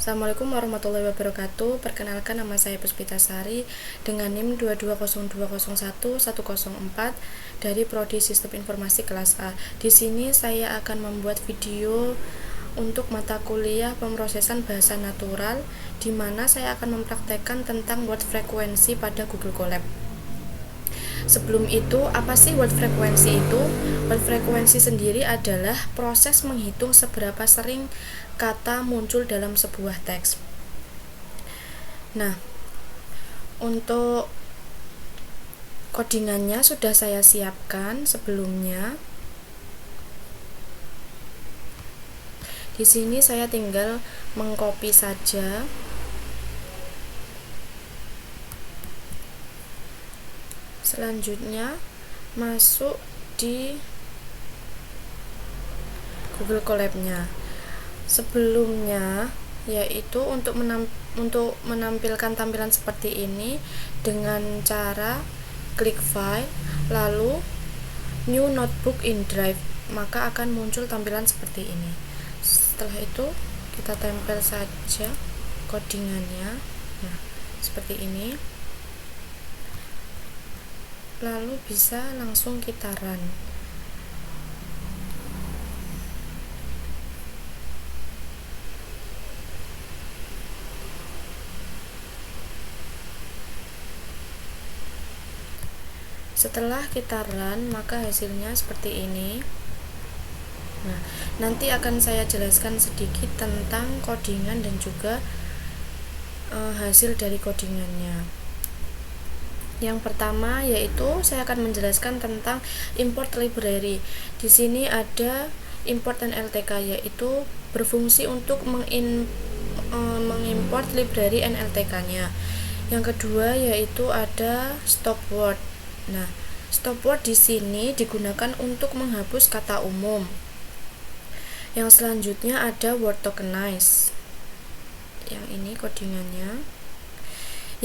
Assalamualaikum warahmatullahi wabarakatuh. Perkenalkan, nama saya Puspitasari dengan NIM 220201104 dari Prodi Sistem Informasi kelas A. Di sini saya akan membuat video untuk mata kuliah pemrosesan bahasa natural, di mana saya akan mempraktekkan tentang word frekuensi pada Google Colab. Sebelum itu, apa sih word frekuensi itu? Word frekuensi sendiri adalah proses menghitung seberapa sering kata muncul dalam sebuah teks. Nah, untuk codingannya sudah saya siapkan sebelumnya. Di sini saya tinggal mengcopy saja. Selanjutnya masuk di Google Colab-nya. Sebelumnya yaitu untuk menampilkan tampilan seperti ini dengan cara klik file lalu new notebook in drive, maka akan muncul tampilan seperti ini. Setelah itu kita tempel saja codingannya. Nah, seperti ini. Lalu bisa langsung kita run. Setelah kita run, maka hasilnya seperti ini. Nah, nanti akan saya jelaskan sedikit tentang codingan dan juga hasil dari codingannya. Yang pertama yaitu saya akan menjelaskan tentang import library. Di sini ada import NLTK, yaitu berfungsi untuk mengimport library NLTK-nya. Yang kedua yaitu ada stop word. Nah, stop word di sini digunakan untuk menghapus kata umum. Yang selanjutnya ada word tokenize. Yang ini codingannya,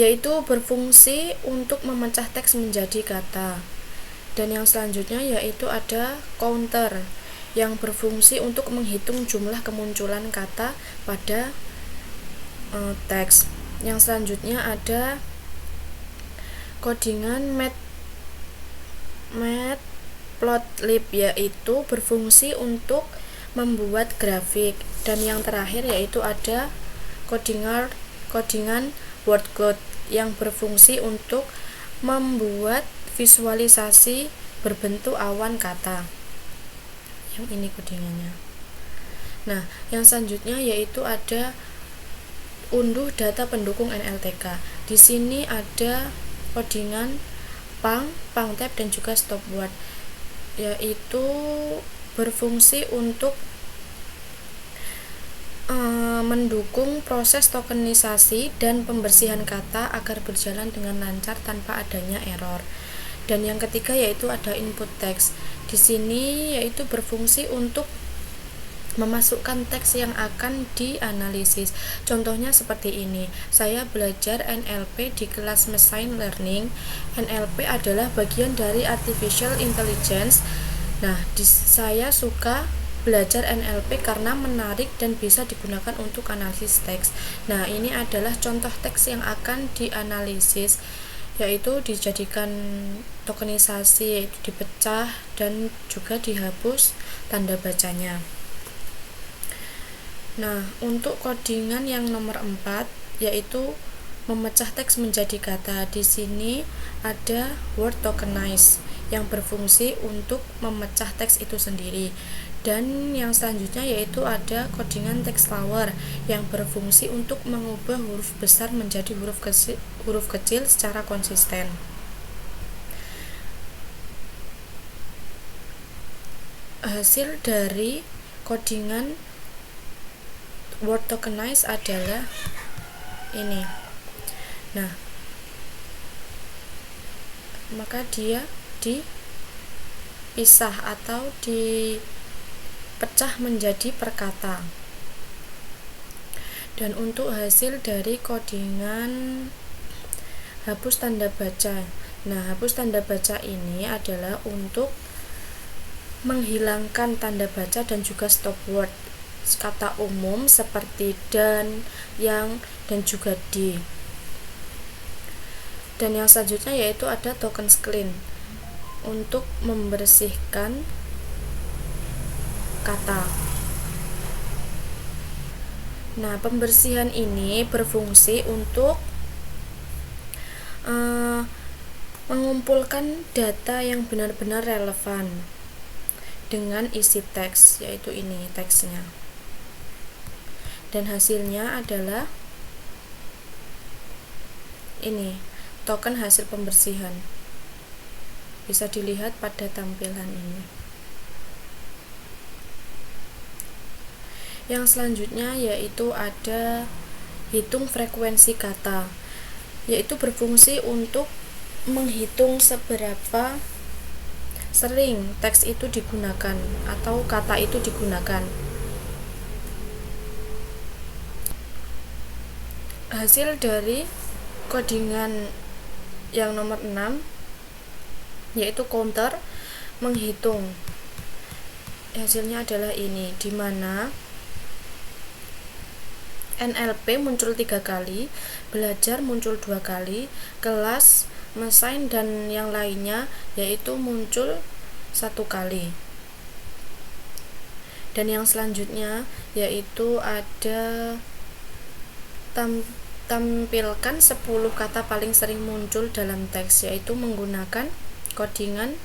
yaitu berfungsi untuk memecah teks menjadi kata. Dan yang selanjutnya yaitu ada counter, yang berfungsi untuk menghitung jumlah kemunculan kata pada teks. Yang selanjutnya ada codingan matplotlib, yaitu berfungsi untuk membuat grafik. Dan yang terakhir yaitu ada codingan wordcloud, yang berfungsi untuk membuat visualisasi berbentuk awan kata. Yang ini codingannya. Nah, yang selanjutnya yaitu ada unduh data pendukung NLTK. Di sini ada codingan pangtab dan juga stop word, yaitu berfungsi untuk mendukung proses tokenisasi dan pembersihan kata agar berjalan dengan lancar tanpa adanya error. Dan yang ketiga yaitu ada input text. Di sini yaitu berfungsi untuk memasukkan teks yang akan dianalisis. Contohnya seperti ini. Saya belajar NLP di kelas Machine Learning. NLP adalah bagian dari Artificial Intelligence. Nah, saya suka belajar NLP karena menarik dan bisa digunakan untuk analisis teks. Nah, ini adalah contoh teks yang akan dianalisis, yaitu dijadikan tokenisasi, yaitu dipecah dan juga dihapus tanda bacanya. Nah, untuk codingan yang nomor 4 yaitu memecah teks menjadi kata. Di sini ada word tokenize yang berfungsi untuk memecah teks itu sendiri. Dan yang selanjutnya yaitu ada codingan text flower yang berfungsi untuk mengubah huruf besar menjadi huruf kecil secara konsisten. Hasil dari codingan word tokenize adalah ini. Nah, maka dia dipisah atau dipecah menjadi perkata. Dan untuk hasil dari codingan hapus tanda baca. Nah, hapus tanda baca ini adalah untuk menghilangkan tanda baca dan juga stop word. kata umum seperti dan, yang, dan juga di. Dan yang selanjutnya yaitu ada token clean untuk membersihkan kata. Nah, pembersihan ini berfungsi untuk mengumpulkan data yang benar-benar relevan dengan isi teks, yaitu ini teksnya. Dan hasilnya adalah ini, token hasil pembersihan. Bisa dilihat pada tampilan ini. Yang selanjutnya yaitu ada hitung frekuensi kata, yaitu berfungsi untuk menghitung seberapa sering teks itu digunakan atau kata itu digunakan. Hasil dari codingan yang nomor 6 yaitu counter menghitung. Hasilnya adalah ini, di mana NLP muncul 3 kali, belajar muncul 2 kali, kelas, mesin, dan yang lainnya yaitu muncul 1 kali. Dan yang selanjutnya yaitu ada tampilkan 10 kata paling sering muncul dalam teks, yaitu menggunakan codingan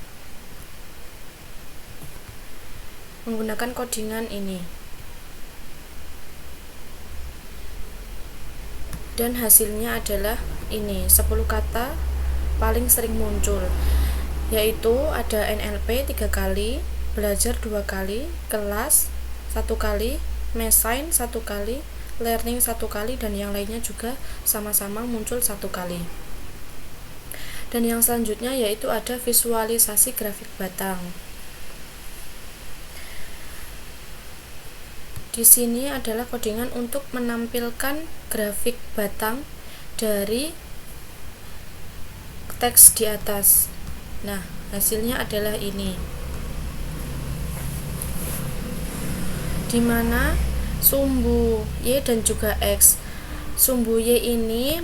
ini. Dan hasilnya adalah ini, 10 kata paling sering muncul, yaitu ada NLP 3 kali, belajar 2 kali, kelas 1 kali, mesin 1 kali, learning 1 kali, dan yang lainnya juga sama-sama muncul 1 kali. Dan yang selanjutnya yaitu ada visualisasi grafik batang. Di sini adalah codingan untuk menampilkan grafik batang dari teks di atas. Nah, hasilnya adalah ini, di mana sumbu Y dan juga X. Sumbu Y ini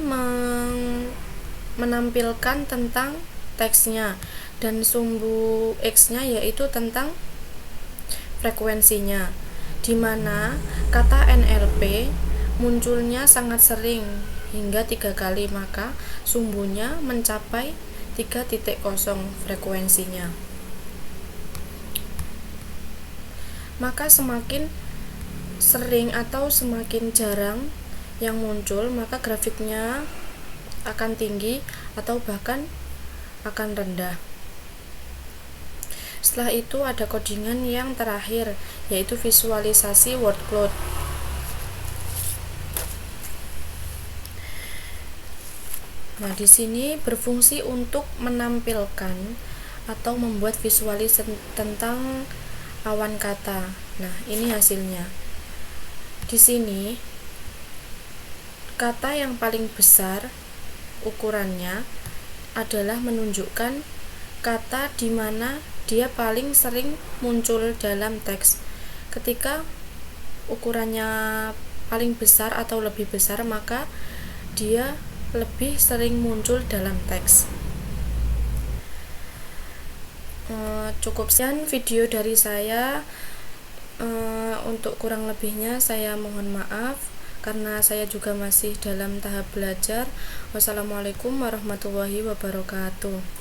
menampilkan tentang teksnya, dan sumbu X-nya yaitu tentang frekuensinya, di mana kata NLP munculnya sangat sering hingga 3 kali, maka sumbunya mencapai 3.0 frekuensinya. Maka semakin sering atau semakin jarang yang muncul, maka grafiknya akan tinggi atau bahkan akan rendah. Setelah itu ada codingan yang terakhir, yaitu visualisasi word cloud. Nah, di sini berfungsi untuk menampilkan atau membuat visualisasi tentang awan kata. Nah, ini hasilnya. Di sini kata yang paling besar ukurannya adalah menunjukkan kata di mana dia paling sering muncul dalam teks. Ketika ukurannya paling besar atau lebih besar, maka dia lebih sering muncul dalam teks. Cukup sekian video dari saya. Untuk kurang lebihnya saya mohon maaf, karena saya juga masih dalam tahap belajar. Wassalamualaikum warahmatullahi wabarakatuh.